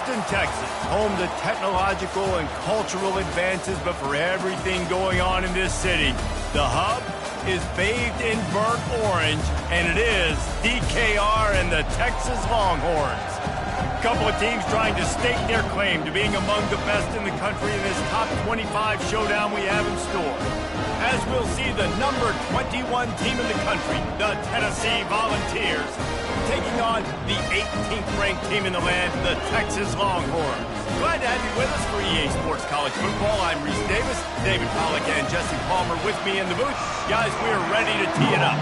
Houston, Texas, home to technological and cultural advances, but for everything going on in this city, the hub is bathed in burnt orange, and it is DKR and the Texas Longhorns. A couple of teams trying to stake their claim to being among the best in the country in this top 25 showdown we have in store. As we'll see the number 21 team in the country, the Tennessee Volunteers, taking on the 18th ranked team in the land, the Texas Longhorns. Glad to have you with us for EA Sports College Football. I'm Reese Davis, David Pollack and Jesse Palmer with me in the booth. Guys, we are ready to tee it up.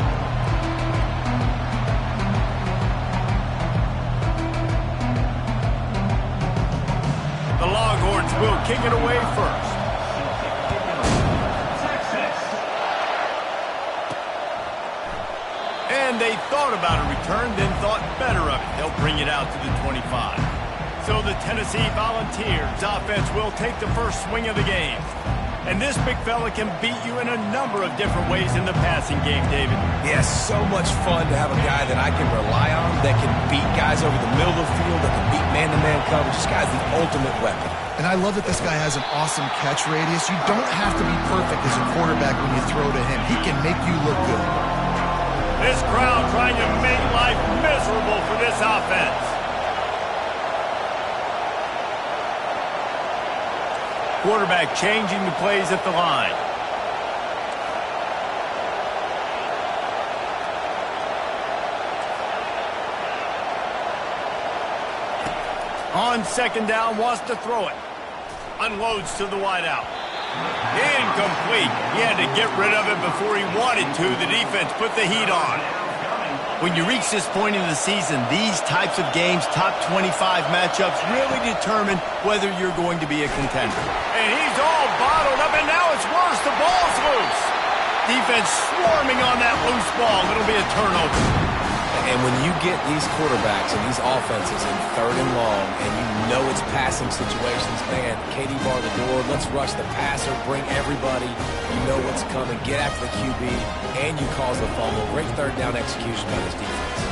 The Longhorns will kick it away first. And they thought about a return, then thought better of it. They'll bring it out to the 25. So the Tennessee Volunteers offense will take the first swing of the game. And this big fella can beat you in a number of different ways in the passing game, David. Yeah, so much fun to have a guy that I can rely on, that can beat guys over the middle of the field, that can beat man-to-man coverage. This guy's the ultimate weapon. And I love that this guy has an awesome catch radius. You don't have to be perfect as a quarterback when you throw to him. He can make you look good. This crowd trying to make life miserable for this offense. Quarterback changing the plays at the line. On second down, wants to throw it. Unloads to the wideout. Incomplete. He had to get rid of it before he wanted to. The defense put the heat on. When you reach this point in the season, these types of games, top 25 matchups, really determine whether you're going to be a contender. And he's all bottled up, and now it's worse. The ball's loose. Defense swarming on that loose ball. It'll be a turnover. And when you get these quarterbacks and these offenses in third and long, and you know it's passing situations, man, KD bar the door, let's rush the passer, bring everybody. You know what's coming, get after the QB, and you cause the fumble. Great third down execution by this defense.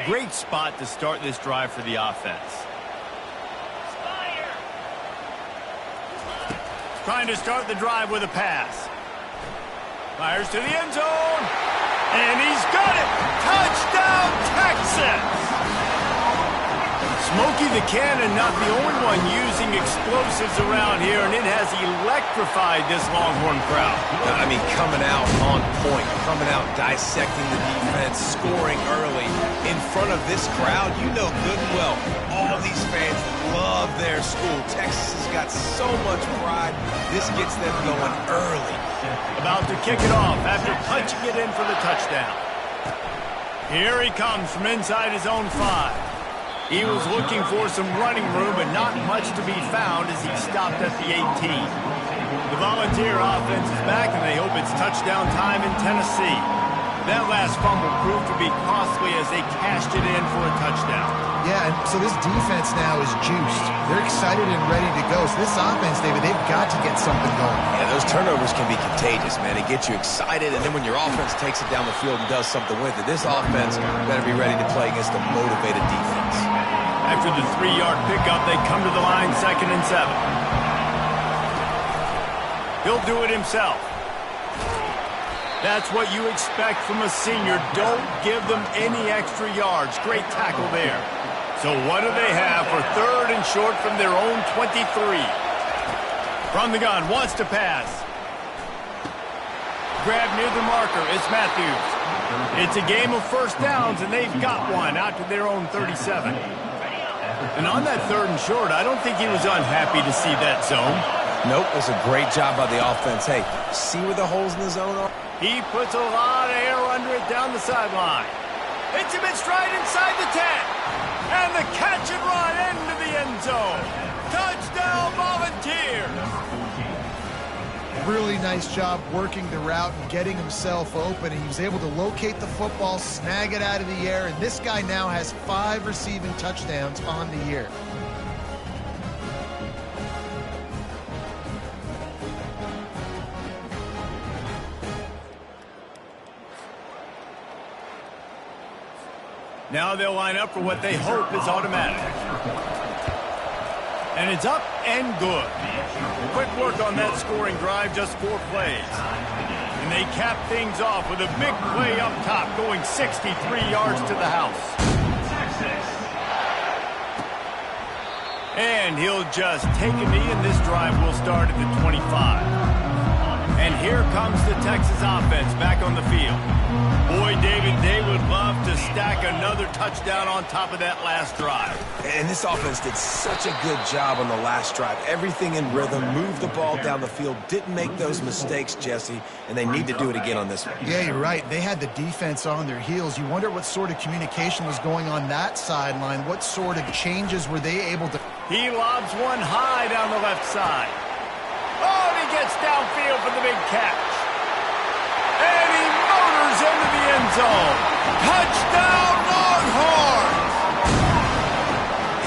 Great spot to start this drive for the offense. Trying to start the drive with a pass. Fires to the end zone. And he's got it. Touchdown, Texas! Smokey the Cannon, not the only one using explosives around here, and it has electrified this Longhorn crowd. I mean, coming out on point, coming out dissecting the defense, scoring early. In front of this crowd, you know good and well, all these fans love their school. Texas has got so much pride. This gets them going early. About to kick it off after punching it in for the touchdown. Here he comes from inside his own 5. He was looking for some running room, but not much to be found as he stopped at the 18. The Volunteer offense is back, and they hope it's touchdown time in Tennessee. That last fumble proved to be costly as they cashed it in for a touchdown. Yeah, and so this defense now is juiced. They're excited and ready to go. So this offense, David, they've got to get something going. Yeah, those turnovers can be contagious, man. It gets you excited, and then when your offense takes it down the field and does something with it, this offense better be ready to play against a motivated defense. After the 3-yard pickup, they come to the line 2nd and 7. He'll do it himself. That's what you expect from a senior. Don't give them any extra yards. Great tackle there. So what do they have for 3rd and short from their own 23? From the gun, wants to pass. Grab near the marker, it's Matthews. It's a game of first downs, and they've got one out to their own 37. And on that 3rd and short, I don't think he was unhappy to see that zone. Nope, it was a great job by the offense. Hey, see where the holes in the zone are? He puts a lot of air under it down the sideline. Hits him in stride inside the 10. And the catch and run into the end zone. Touchdown, Volunteers! Really nice job working the route and getting himself open. He was able to locate the football, snag it out of the air, and this guy now has 5 receiving touchdowns on the year. Now they'll line up for what they hope is automatic. And it's up and good. Quick work on that scoring drive, just 4 plays. And they cap things off with a big play up top, going 63 yards to the house. And he'll just take a knee, and this drive will start at the 25. And here comes the Texas offense back on the field. Boy, David, they would love to stack another touchdown on top of that last drive. And this offense did such a good job on the last drive. Everything in rhythm, moved the ball down the field, didn't make those mistakes, Jesse, and they need to do it again on this one. Yeah, you're right. They had the defense on their heels. You wonder what sort of communication was going on that sideline. What sort of changes were they able to... He lobs one high down the left side. Oh, and he gets downfield for the big catch. And he motors into the end zone. Touchdown, Longhorns!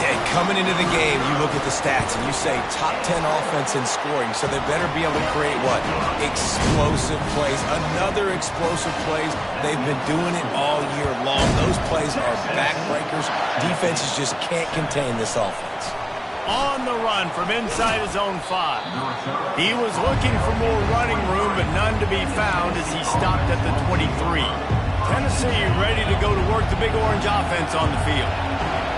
And coming into the game, you look at the stats and you say top 10 offense in scoring, so they better be able to create what? Explosive plays. Another explosive plays. They've been doing it all year long. Those plays are backbreakers. Defenses just can't contain this offense. On the run from inside his own 5. He was looking for more running room, but none to be found as he stopped at the 23. Tennessee ready to go to work the Big Orange offense on the field.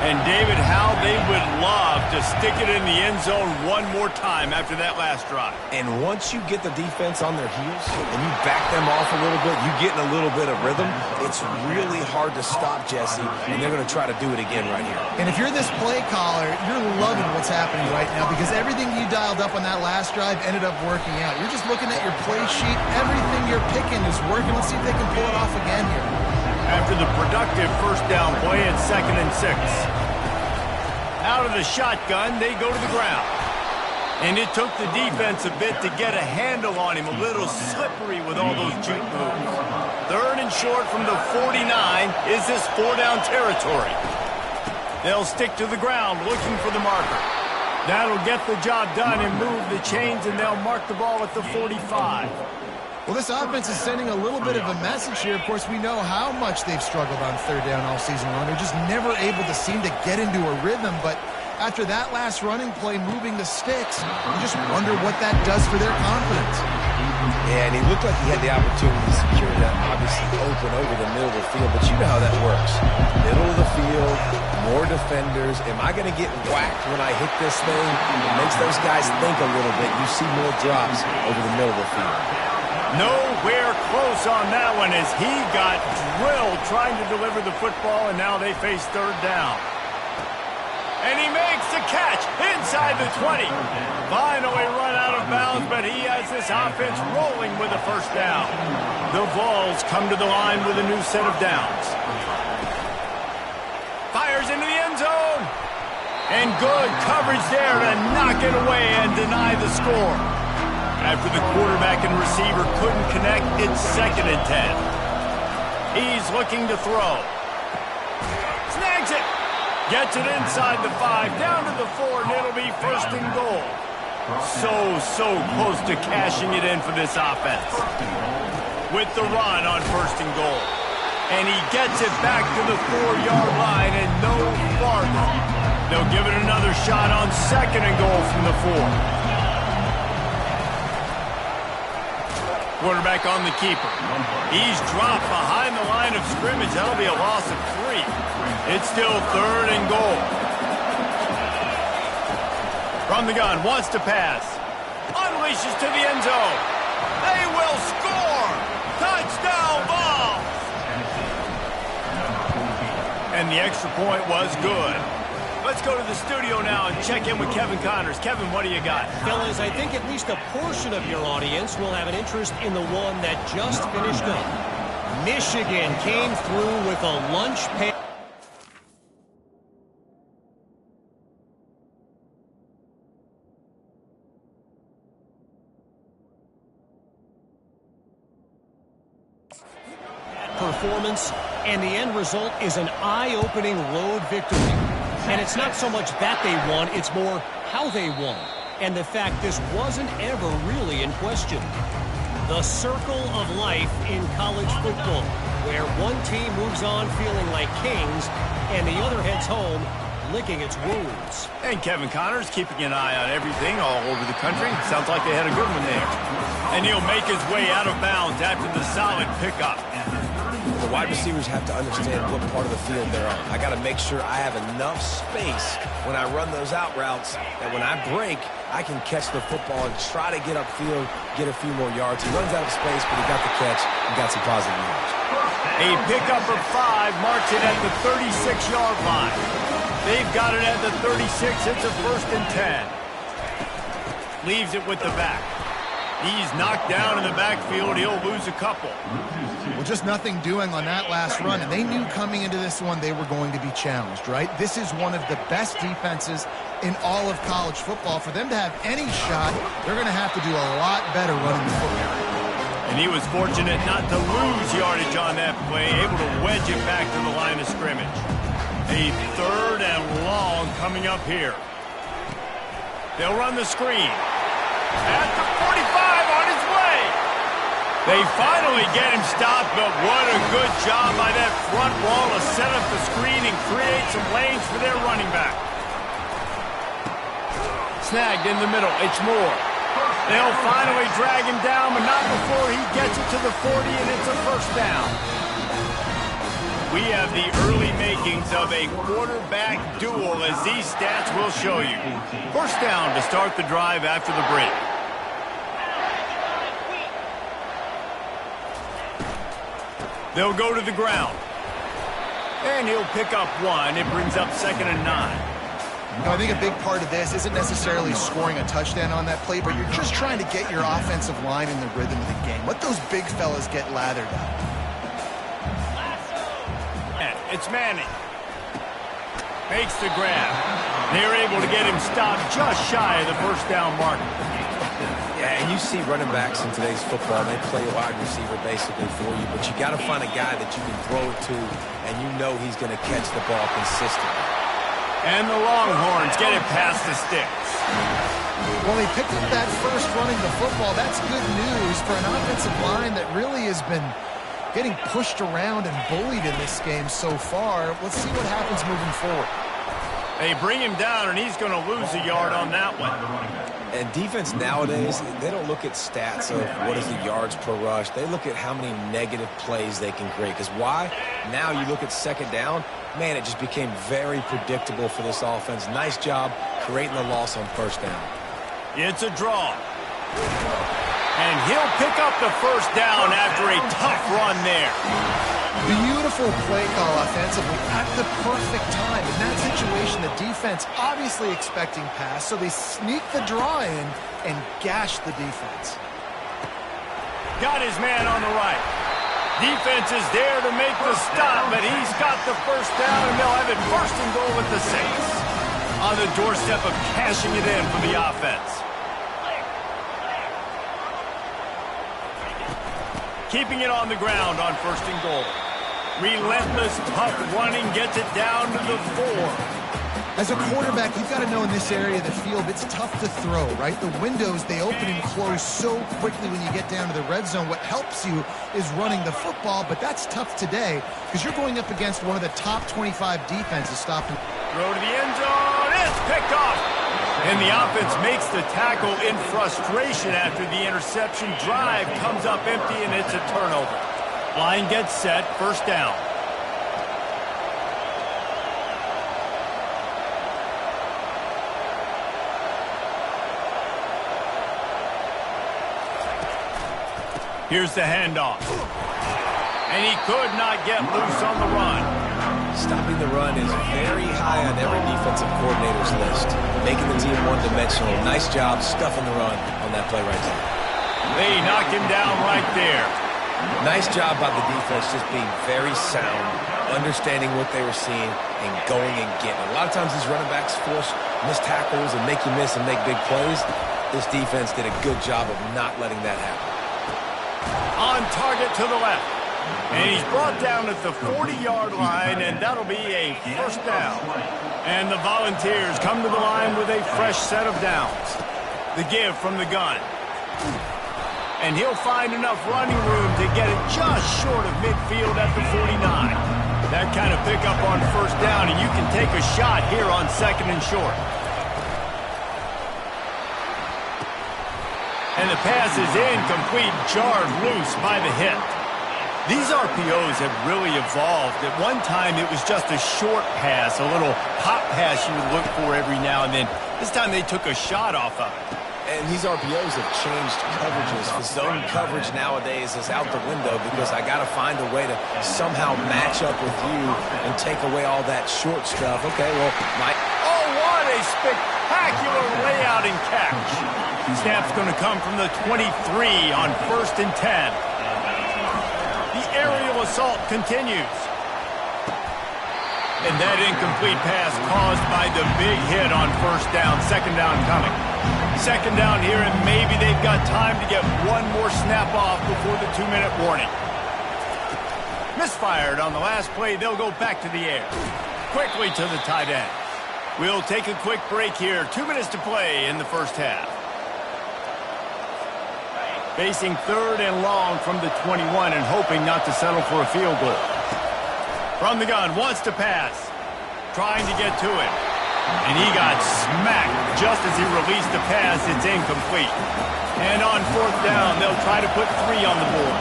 And David, how they would love to stick it in the end zone one more time after that last drive. And once you get the defense on their heels and you back them off a little bit, you get in a little bit of rhythm, it's really hard to stop, Jesse, and they're going to try to do it again right here. And if you're this play caller, you're loving what's happening right now because everything you dialed up on that last drive ended up working out. You're just looking at your play sheet. Everything you're picking is working. Let's see if they can pull it off again here. After the productive first down play at 2nd and 6. Out of the shotgun, they go to the ground. And it took the defense a bit to get a handle on him, a little slippery with all those juke moves. 3rd and short from the 49 is this 4-down territory. They'll stick to the ground looking for the marker. That'll get the job done and move the chains, and they'll mark the ball at the 45. Well, this offense is sending a little bit of a message here. Of course, we know how much they've struggled on 3rd down all season long. They're just never able to seem to get into a rhythm. But after that last running play, moving the sticks, you just wonder what that does for their confidence. Yeah, and he looked like he had the opportunity to secure that, obviously open over the middle of the field. But you know how that works. Middle of the field, more defenders. Am I going to get whacked when I hit this thing? It makes those guys think a little bit. You see more drops over the middle of the field. Nowhere close on that one as he got drilled trying to deliver the football, and now they face 3rd down. And he makes the catch inside the 20. Finally run out of bounds, but he has this offense rolling with a 1st down. The Vols come to the line with a new set of downs. Fires into the end zone. And good coverage there to knock it away and deny the score. After the quarterback and receiver couldn't connect, it's 2nd and 10. He's looking to throw. Snags it. Gets it inside the 5, down to the 4, and it'll be 1st and goal. So close to cashing it in for this offense. With the run on 1st and goal. And he gets it back to the 4-yard line and no farther. They'll give it another shot on 2nd and goal from the 4. Quarterback on the keeper. He's dropped behind the line of scrimmage. That'll be a loss of 3. It's still 3rd and goal. From the gun, wants to pass. Unleashes to the end zone. They will score! Touchdown ball! And the extra point was good. Let's go to the studio now and check in with Kevin Connors. Kevin, what do you got? Fellas, I think at least a portion of your audience will have an interest in the one that just finished up. Michigan came through with a lunch pail. Performance, and the end result is an eye-opening road victory. And it's not so much that they won, it's more how they won. And the fact this wasn't ever really in question. The circle of life in college football. where one team moves on feeling like kings and the other heads home licking its wounds. And Kevin Connors keeping an eye on everything all over the country. Sounds like they had a good one there. And he'll make his way out of bounds after the solid pickup. The wide receivers have to understand what part of the field they're on. I got to make sure I have enough space when I run those out routes that when I break, I can catch the football and try to get upfield, get a few more yards. He runs out of space, but he got the catch and got some positive yards. A pickup of 5 marks it at the 36-yard line. They've got it at the 36. It's a 1st and 10. Leaves it with the back. He's knocked down in the backfield. He'll lose a couple. Well, just nothing doing on that last run, and they knew coming into this one they were going to be challenged, right? This is one of the best defenses in all of college football. For them to have any shot, they're going to have to do a lot better running the football. And he was fortunate not to lose yardage on that play, able to wedge it back to the line of scrimmage. A 3rd and long coming up here. They'll run the screen. At the 45 on his way. They finally get him stopped, but what a good job by that front wall to set up the screen and create some lanes for their running back. Snagged in the middle. It's Moore. They'll finally drag him down, but not before he gets it to the 40, and it's a 1st down. We have the early makings of a quarterback duel, as these stats will show you. 1st down to start the drive after the break. They'll go to the ground. And he'll pick up 1. It brings up 2nd and 9. You know, I think a big part of this isn't necessarily scoring a touchdown on that play, but you're just trying to get your offensive line in the rhythm of the game. Let those big fellas get lathered up. It's Manning. Makes the grab. They're able to get him stopped just shy of the 1st down mark. Yeah, and you see running backs in today's football, they play a wide receiver basically for you, but you got to find a guy that you can throw it to, and you know he's going to catch the ball consistently. And the Longhorns get it past the sticks. Well, they picked up that first running the football. That's good news for an offensive line that really has been getting pushed around and bullied in this game so far. Let's see what happens moving forward. They bring him down, and he's going to lose a yard on that one. And defense nowadays, they don't look at stats of what is the yards per rush. They look at how many negative plays they can create. Because why? Now you look at 2nd down, man, it just became very predictable for this offense. Nice job creating the loss on 1st down. It's a draw. And he'll pick up the 1st down after a tough run there. Beautiful play call offensively at the perfect time. In that situation, the defense obviously expecting pass, so they sneak the draw in and gash the defense. Got his man on the right. Defense is there to make the stop, but he's got the 1st down, and they'll have it 1st and goal with the Saints. On the doorstep of cashing it in for the offense. Keeping it on the ground on 1st and goal. Relentless, tough running gets it down to the 4. As a quarterback, you've got to know in this area of the field, it's tough to throw, right? The windows, they open and close so quickly when you get down to the red zone. What helps you is running the football, but that's tough today because you're going up against one of the top 25 defenses stopping. Throw to the end zone. It's picked off. And the offense makes the tackle in frustration after the interception. Drive comes up empty, and it's a turnover. Line gets set, 1st down. Here's the handoff. And he could not get loose on the run. Stopping the run is very high on every defensive coordinator's list. Making the team one-dimensional. Nice job stuffing the run on that play right there. They knocked him down right there. Nice job by the defense just being very sound, understanding what they were seeing, and going and getting it. A lot of times these running backs force missed tackles and make you miss and make big plays. This defense did a good job of not letting that happen. On target to the left. And he's brought down at the 40-yard line, and that'll be a 1st down. And the Volunteers come to the line with a fresh set of downs. The give from the gun. And he'll find enough running room to get it just short of midfield at the 49. That kind of pickup on first down, and you can take a shot here on second and short. And the pass is incomplete, jarred loose by the hit. These RPOs have really evolved. At one time, it was just a short pass, a little pop pass you would look for every now and then. This time, they took a shot off of it. And these RPOs have changed coverages. The zone coverage nowadays is out the window because I got to find a way to somehow match up with you and take away all that short stuff. Okay, well, oh, what a spectacular layout and catch. Snap's going to come from the 23 on 1st and 10. The aerial assault continues. And that incomplete pass caused by the big hit on first down. Second down coming. Second down here, and maybe they've got time to get one more snap off before the 2-minute warning. Misfired on the last play. They'll go back to the air. Quickly to the tight end. We'll take a quick break here. 2 minutes to play in the first half. Facing third and long from the 21 and hoping not to settle for a field goal. From the gun, wants to pass. Trying to get to it. And he got smacked just as he released the pass. It's incomplete. And on fourth down, they'll try to put 3 on the board.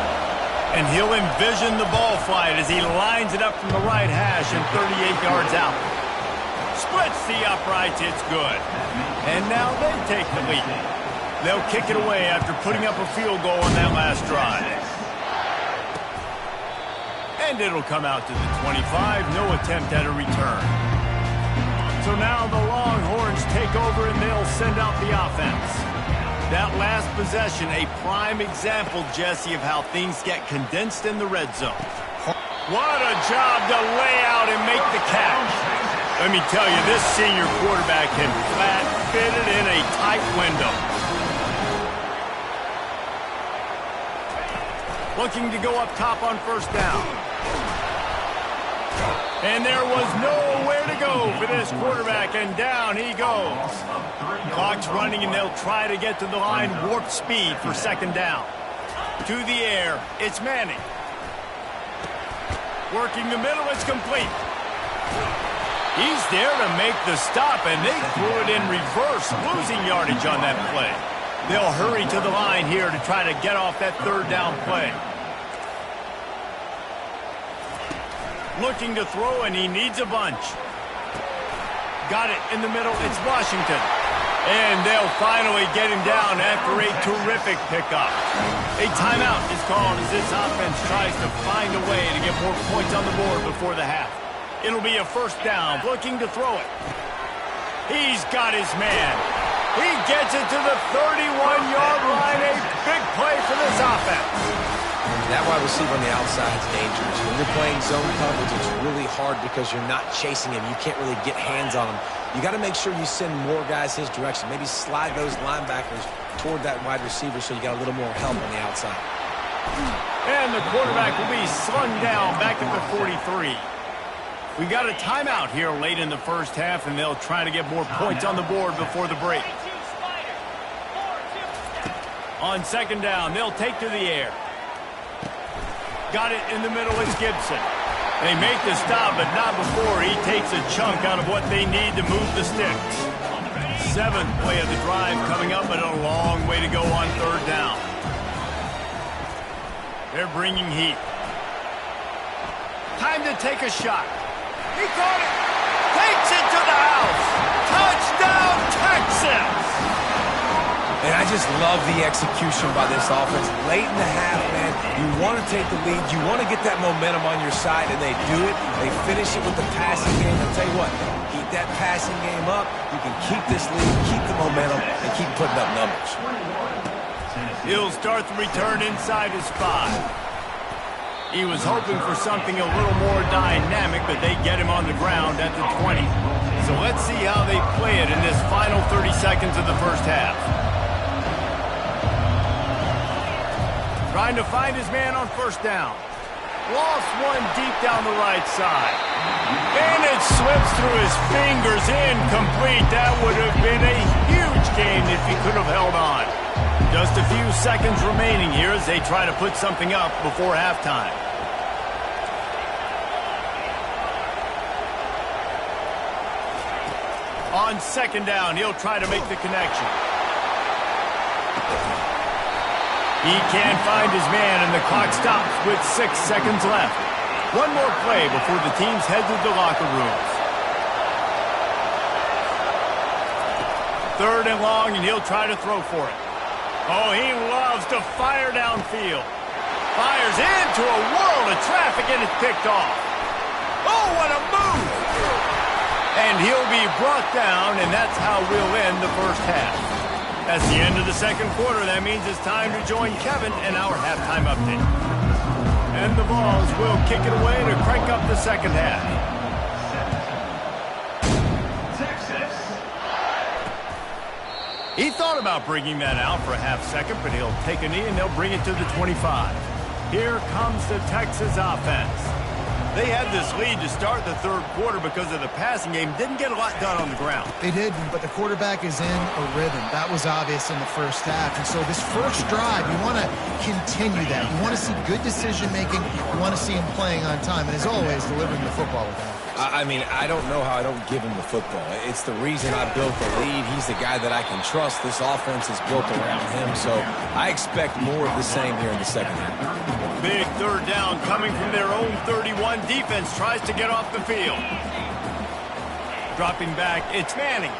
And he'll envision the ball flight as he lines it up from the right hash and 38 yards out. Splits the uprights, it's good. And now they take the lead. They'll kick it away after putting up a field goal on that last drive. And it'll come out to the 25. No attempt at a return. So now the Longhorns take over and they'll send out the offense. That last possession, a prime example, Jesse, of how things get condensed in the red zone. What a job to lay out and make the catch. Let me tell you, this senior quarterback can flat fit it in a tight window. Looking to go up top on first down. And there was nowhere to go for this quarterback, and down he goes. Clock's running, and they'll try to get to the line warp speed for second down. To the air, it's Manning. Working the middle, it's complete. He's there to make the stop, and they threw it in reverse, losing yardage on that play. They'll hurry to the line here to try to get off that third down play. Looking to throw, and he needs a bunch. Got it in the middle. It's Washington. And they'll finally get him down after a terrific pickup. A timeout is called as this offense tries to find a way to get more points on the board before the half. It'll be a first down. Looking to throw it. He's got his man. He gets it to the 31-yard line. A big play for this offense. That wide receiver on the outside is dangerous. When you're playing zone coverage, it's really hard because you're not chasing him. You can't really get hands on him. You got to make sure you send more guys his direction. Maybe slide those linebackers toward that wide receiver so you got a little more help on the outside. And the quarterback will be slung down back at the 43. We got a timeout here late in the first half, and they'll try to get more points on the board before the break. On second down, they'll take to the air. Got it in the middle, it's Gibson. They make the stop, but not before he takes a chunk out of what they need to move the sticks. 7th play of the drive coming up, but a long way to go on third down. They're bringing heat. Time to take a shot. He caught it. Takes it to the house. Touchdown, Texas! And I just love the execution by this offense. Late in the half, man, you want to take the lead. You want to get that momentum on your side, and they do it. They finish it with the passing game. I'll tell you what, keep that passing game up. You can keep this lead, keep the momentum, and keep putting up numbers. He'll start the return inside his 5. He was hoping for something a little more dynamic, but they get him on the ground at the 20. So let's see how they play it in this final 30 seconds of the first half. Trying to find his man on first down. Lost one deep down the right side. And it slips through his fingers, incomplete. That would have been a huge gain if he could have held on. Just a few seconds remaining here as they try to put something up before halftime. On second down, he'll try to make the connection. He can't find his man, and the clock stops with 6 seconds left. One more play before the teams head to the locker rooms. Third and long, and he'll try to throw for it. Oh, he loves to fire downfield. Fires into a world of traffic, and it's picked off. Oh, what a move! And he'll be brought down, and that's how we'll end the first half. That's the end of the second quarter. That means it's time to join Kevin in our halftime update. And the Vols will kick it away to crank up the second half. He thought about bringing that out for a half second, but he'll take a knee and they'll bring it to the 25. Here comes the Texas offense. They had this lead to start the third quarter because of the passing game. Didn't get a lot done on the ground. They didn't, but the quarterback is in a rhythm. That was obvious in the first half. And so this first drive, you want to continue that. You want to see good decision-making. You want to see him playing on time. And as always, delivering the football with him. I mean, I don't know how I don't give him the football. It's the reason I built the lead. He's the guy that I can trust. This offense is built around him, so I expect more of the same here in the second half. Big third down coming from their own 31. Defense tries to get off the field. Dropping back, it's Manning.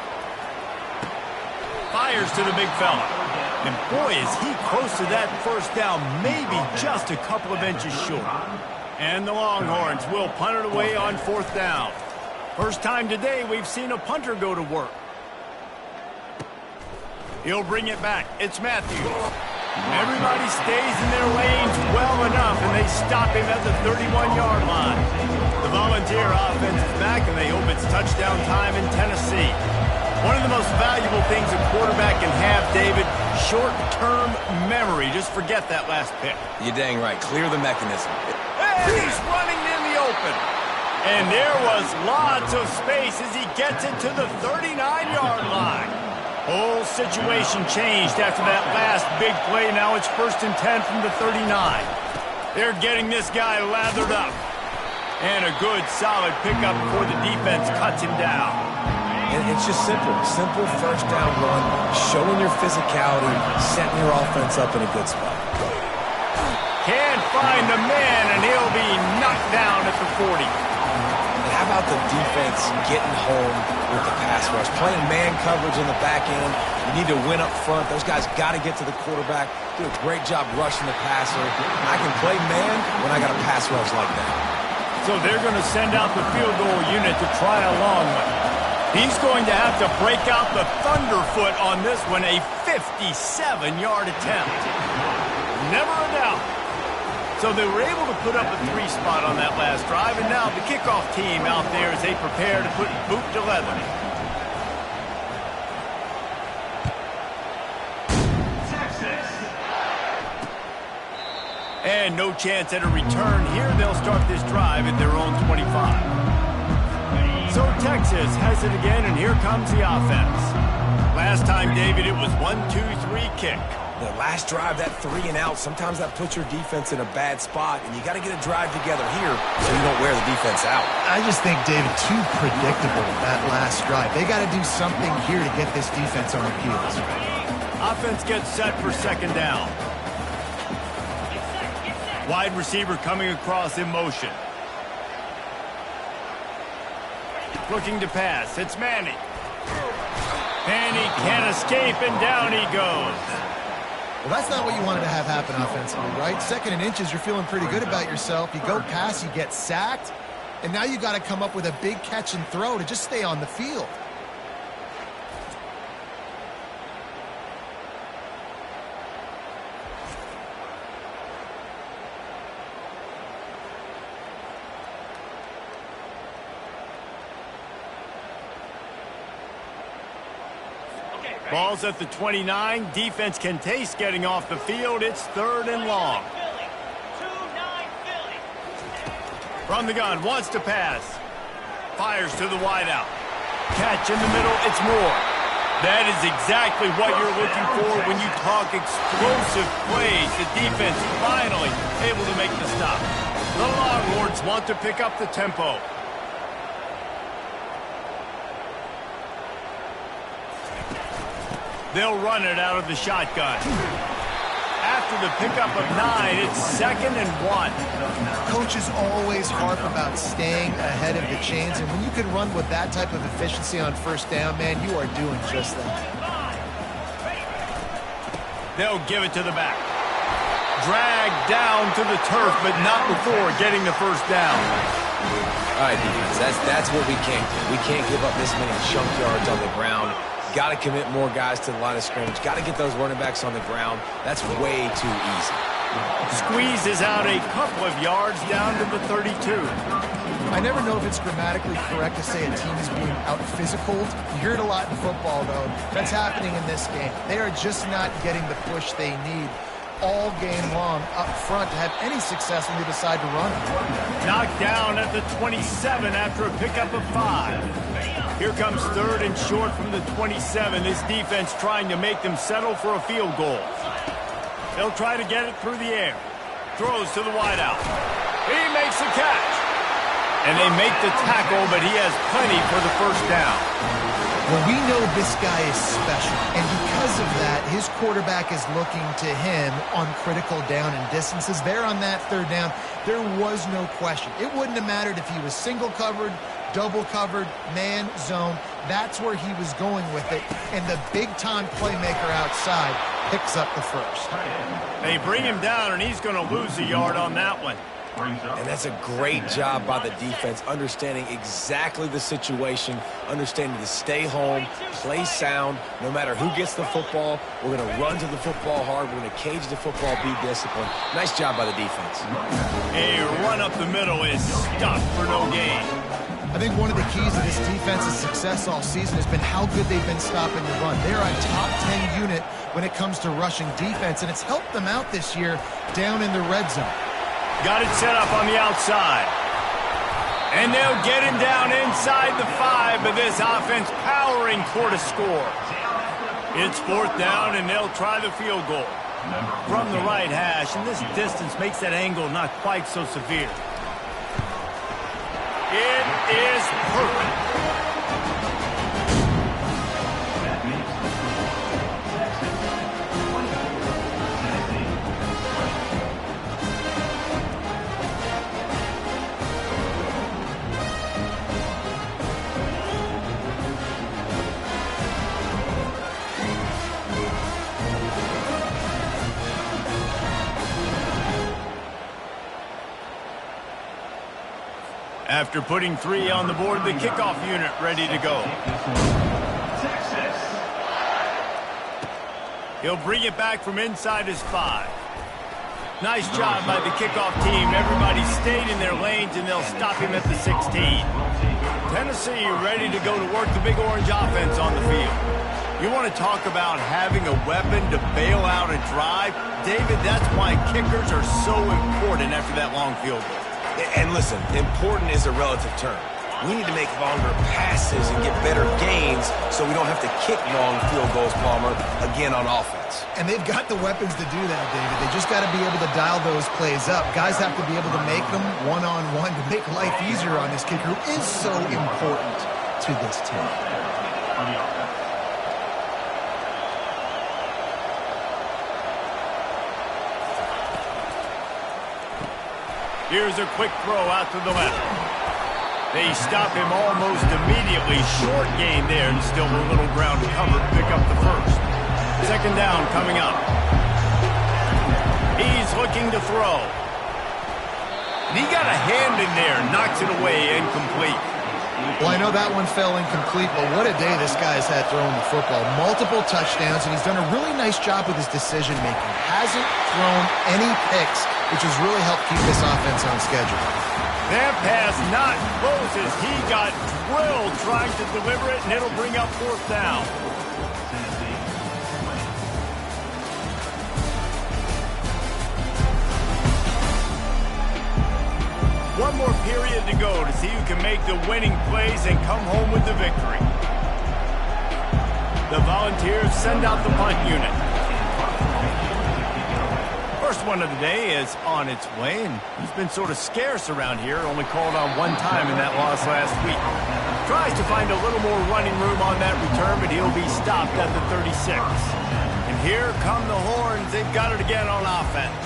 Fires to the big fella. And boy, is he close to that first down, maybe just a couple of inches short. And the Longhorns will punt it away on fourth down. First time today we've seen a punter go to work. He'll bring it back. It's Matthews. Everybody stays in their lanes well enough, and they stop him at the 31-yard line. The Volunteer offense is back, and they hope it's touchdown time in Tennessee. One of the most valuable things a quarterback can have, David, short-term memory. Just forget that last pick. You're dang right. Clear the mechanism. And he's running in the open. And there was lots of space as he gets it to the 39-yard line. Whole situation changed after that last big play. Now it's 1st and 10 from the 39. They're getting this guy lathered up. And a good, solid pickup before the defense cuts him down. And it's just simple. Simple first down run, showing your physicality, setting your offense up in a good spot. Can't find the man, and he'll be knocked down at the 40. And how about the defense getting home with the pass rush? Playing man coverage in the back end. You need to win up front. Those guys got to get to the quarterback. Do a great job rushing the passer. I can play man when I got a pass rush like that. So they're going to send out the field goal unit to try a long one. He's going to have to break out the thunderfoot on this one, a 57-yard attempt. Never a doubt. So they were able to put up a 3 spot on that last drive, and now the kickoff team out there as they prepare to put boot to leather. Texas. And no chance at a return here. They'll start this drive at their own 25. So Texas has it again, and here comes the offense. Last time, David, it was 1-2-3 kick. The last drive, that 3 and out, sometimes that puts your defense in a bad spot, and you got to get a drive together here so you don't wear the defense out. I just think, David, too predictable that last drive. They got to do something here to get this defense on their heels. Offense gets set for second down. Wide receiver coming across in motion. Looking to pass. It's Manning. And he can't escape, and down he goes. Well, that's not what you wanted to have happen offensively, right? 2nd and inches, you're feeling pretty good about yourself. You go past, you get sacked, and now you got to come up with a big catch and throw to just stay on the field. Ball's at the 29. Defense can taste getting off the field. It's 3rd and long. From the gun, wants to pass. Fires to the wideout. Catch in the middle, it's Moore. That is exactly what you're looking for when you talk explosive plays. The defense finally able to make the stop. The Longhorns want to pick up the tempo. They'll run it out of the shotgun. After the pickup of 9, it's 2nd and 1. Coaches always harp about staying ahead of the chains, and when you can run with that type of efficiency on first down, man, you are doing just that. They'll give it to the back. Dragged down to the turf, but not before getting the first down. All right, defense, that's what we can't do. We can't give up this many chunk yards on the ground. Got to commit more guys to the line of scrimmage. Got to get those running backs on the ground. That's way too easy. Squeezes out a couple of yards down to the 32. I never know if it's grammatically correct to say a team is being out-physicaled. You hear it a lot in football, though. That's happening in this game. They are just not getting the push they need all game long up front to have any success when they decide to run it. Knocked down at the 27 after a pickup of 5. Here comes 3rd and short from the 27. This defense trying to make them settle for a field goal. They'll try to get it through the air. Throws to the wideout. He makes the catch. And they make the tackle, but he has plenty for the first down. Well, we know this guy is special, and because of that, his quarterback is looking to him on critical down and distances. There on that 3rd down, there was no question. It wouldn't have mattered if he was single covered, double covered, man, zone. That's where he was going with it, and the big-time playmaker outside picks up the first. They bring him down, and he's going to lose a yard on that one. And that's a great job by the defense, understanding exactly the situation, understanding to stay home, play sound. No matter who gets the football, we're going to run to the football hard. We're going to cage the football, be disciplined. Nice job by the defense. A run up the middle is stopped for no gain. I think one of the keys to this defense's success all season has been how good they've been stopping the run. They're a top 10 unit when it comes to rushing defense, and it's helped them out this year down in the red zone. Got it set up on the outside. And they'll get him down inside the 5, but this offense powering toward a score. It's 4th down, and they'll try the field goal. From the right hash, and this distance makes that angle not quite so severe. It is perfect. After putting 3 on the board, the kickoff unit ready to go. He'll bring it back from inside his 5. Nice job by the kickoff team. Everybody stayed in their lanes, and they'll stop him at the 16. Tennessee ready to go to work the Big Orange offense on the field. You want to talk about having a weapon to bail out a drive? David, that's why kickers are so important after that long field goal. And listen, important is a relative term. We need to make longer passes and get better gains so we don't have to kick long field goals, Palmer, again on offense. And they've got the weapons to do that, David. They just got to be able to dial those plays up. Guys have to be able to make them one-on-one to make life easier on this kicker who is so important to this team. Here's a quick throw out to the left. They stop him almost immediately. Short gain there, and still a little ground covered to pick up the first. 2nd down coming up. He's looking to throw. And he got a hand in there, knocks it away, incomplete. Well, I know that one fell incomplete, but what a day this guy's had throwing the football. Multiple touchdowns, and he's done a really nice job with his decision-making. Hasn't thrown any picks, which has really helped keep this offense on schedule. That pass not close as he got drilled trying to deliver it, and it'll bring up 4th down. One more period to go to see who can make the winning plays and come home with the victory. The Volunteers send out the punt unit. First one of the day is on its way, and he's been sort of scarce around here, only called on one time in that loss last week. Tries to find a little more running room on that return, but he'll be stopped at the 36. And here come the Horns. They've got it again on offense.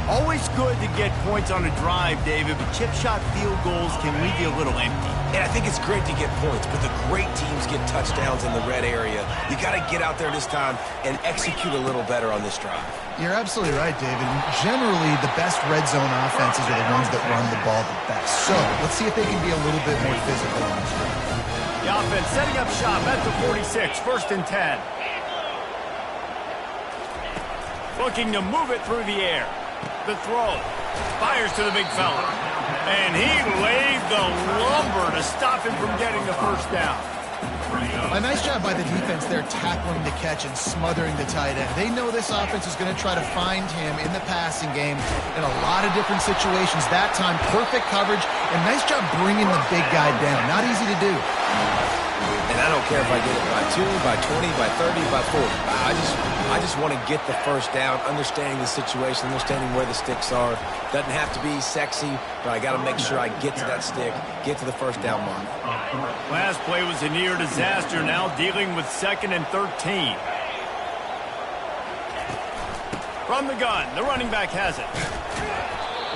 Always good to get points on a drive, David, but chip shot field goals can leave you a little empty. And I think it's great to get points, but the great teams get touchdowns in the red area. You got to get out there this time and execute a little better on this drive. You're absolutely right, David. Generally, the best red zone offenses are the ones that run the ball the best. So let's see if they can be a little bit more physical on this drive. The offense setting up shop at the 46, 1st and 10. Looking to move it through the air. The throw. Fires to the big fella. And he laid the lumber to stop him from getting the first down. A nice job by the defense there tackling the catch and smothering the tight end. They know this offense is going to try to find him in the passing game in a lot of different situations. That time, perfect coverage, and nice job bringing the big guy down. Not easy to do. And I don't care if I get it by 2, by 20, by 30, by 40. I just want to get the first down, understanding the situation, understanding where the sticks are. Doesn't have to be sexy, but I got to make sure I get to that stick, get to the first down mark. Last play was a near disaster, now dealing with 2nd and 13. From the gun, the running back has it.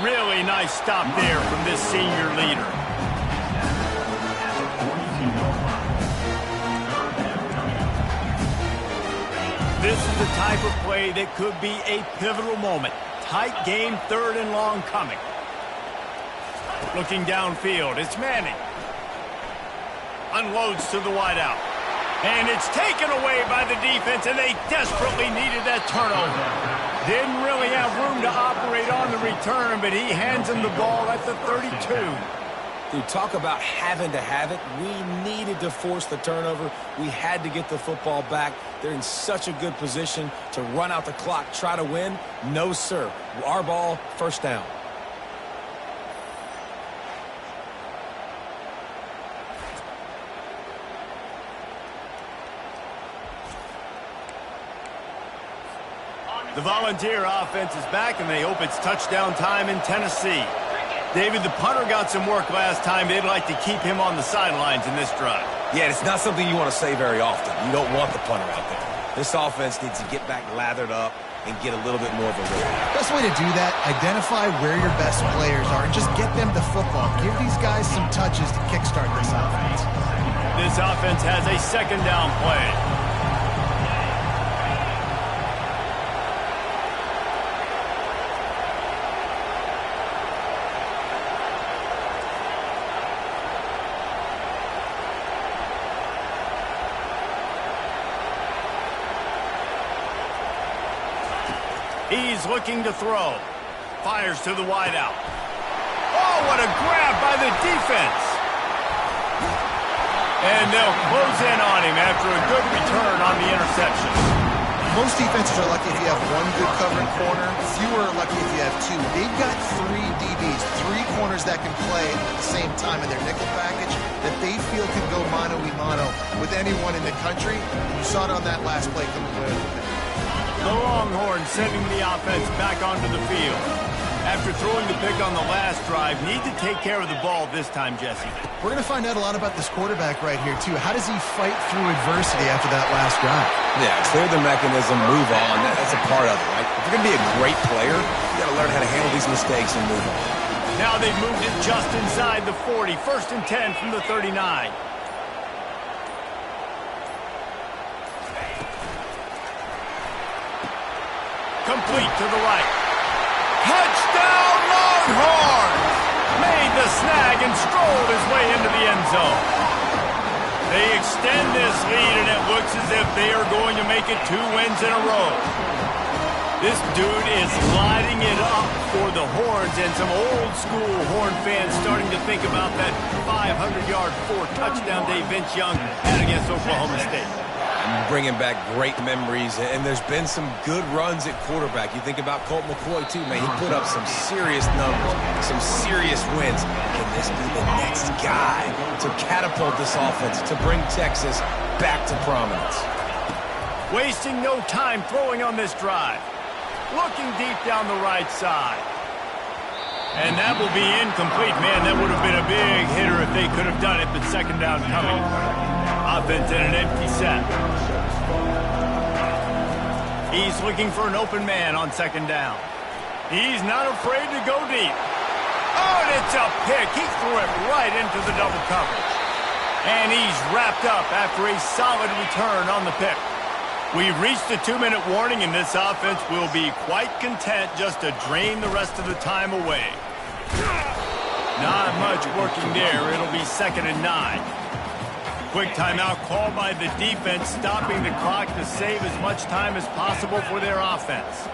Really nice stop there from this senior leader. This is the type of play that could be a pivotal moment. Tight game, 3rd and long coming. Looking downfield, it's Manning. Unloads to the wideout. And it's taken away by the defense, and they desperately needed that turnover. Didn't really have room to operate on the return, but he hands him the ball at the 32. Dude, talk about having to have it. We needed to force the turnover. We had to get the football back. They're in such a good position to run out the clock, try to win. No, sir. Our ball, first down. The Volunteer offense is back, and they hope it's touchdown time in Tennessee. David, the punter got some work last time. They'd like to keep him on the sidelines in this drive. Yeah, it's not something you want to say very often. You don't want the punter out there. This offense needs to get back lathered up and get a little bit more of a rhythm. Best way to do that, identify where your best players are and just get them the football. Give these guys some touches to kickstart this offense. This offense has a 2nd down play. He's looking to throw. Fires to the wideout. Oh, what a grab by the defense. And they'll close in on him after a good return on the interception. Most defenses are lucky if you have one good covering corner. Fewer are lucky if you have 2. They've got 3 DBs, 3 corners that can play at the same time in their nickel package that they feel can go mano-a-mano with anyone in the country. You saw it on that last play coming away with the pick. The Longhorns sending the offense back onto the field. After throwing the pick on the last drive, need to take care of the ball this time, Jesse. We're going to find out a lot about this quarterback right here, too. How does he fight through adversity after that last drive? Yeah, clear the mechanism, move on. That's a part of it, right? If you're going to be a great player, you got to learn how to handle these mistakes and move on. Now they've moved it just inside the 40. 1st and 10 from the 39. Complete to the right. Touchdown Longhorns! Made the snag and strolled his way into the end zone. They extend this lead, and it looks as if they are going to make it 2 wins in a row. This dude is lighting it up for the Horns, and some old-school Horn fans starting to think about that 500-yard 4-touchdown day Vince Young had against Oklahoma State. I'm bringing back great memories, and there's been some good runs at quarterback. You think about Colt McCoy, too, man. He put up some serious numbers, some serious wins. Can this be the next guy to catapult this offense, to bring Texas back to prominence? Wasting no time throwing on this drive. Looking deep down the right side. And that will be incomplete. Man, that would have been a big hitter if they could have done it, but second down coming. Offense in an empty set. He's looking for an open man on second down. He's not afraid to go deep. Oh, and it's a pick. He threw it right into the double coverage. And he's wrapped up after a solid return on the pick. We've reached the 2-minute warning, and this offense will be quite content just to drain the rest of the time away. Not much working there. It'll be 2nd and 9. Quick timeout called by the defense, stopping the clock to save as much time as possible for their offense.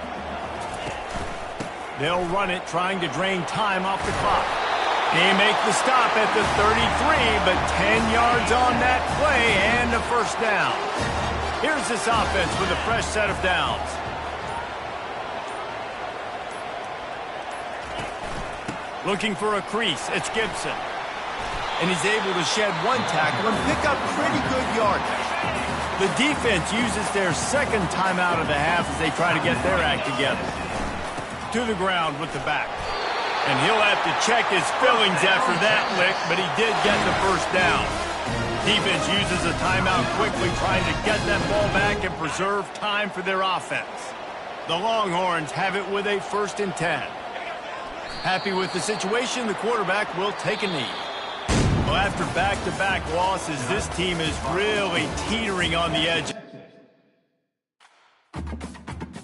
They'll run it, trying to drain time off the clock. They make the stop at the 33, but 10 yards on that play and a first down. Here's this offense with a fresh set of downs. Looking for a crease, it's Gibson. And he's able to shed one tackle and pick up pretty good yardage. The defense uses their second timeout of the half as they try to get their act together. To the ground with the back. And he'll have to check his fillings after that lick, but he did get the first down. Defense uses a timeout quickly, trying to get that ball back and preserve time for their offense. The Longhorns have it with a 1st and 10. Happy with the situation, the quarterback will take a knee. Well, after back-to-back losses, this team is really teetering on the edge.